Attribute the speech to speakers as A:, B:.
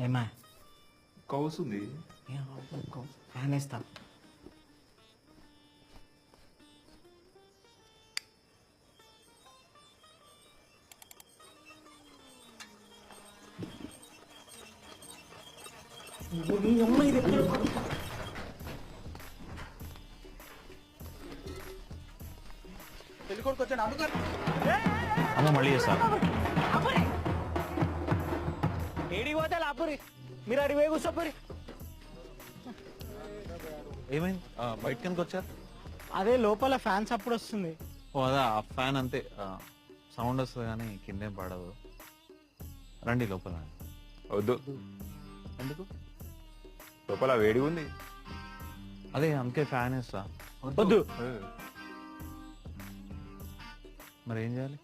A: ఏమా
B: కౌసుంది.
A: ఫ్యాన్ వేస్తా.
C: అమ్మ మళ్ళీ చేస్తా.
A: ఏడికి పోతే లాపురి, మీరు అడిగి పోయి కూర్చోపోరి.
C: ఏమైంది బయటకి ఎందుకు వచ్చారు?
A: అదే లోపల ఫ్యాన్స్ అప్పుడు వస్తుంది.
C: ఓ అదా ఆ ఫ్యాన్ అంతే సౌండ్ వస్తుంది కానీ కిందేం పడదు. రండి లోపల.
B: వద్దు,
C: ఎందుకు?
B: లోపల వేడిగా ఉంది.
C: అదే అందుకే ఫ్యాన్ వేస్తా.
A: వద్దు.
C: మరి ఏం చేయాలి?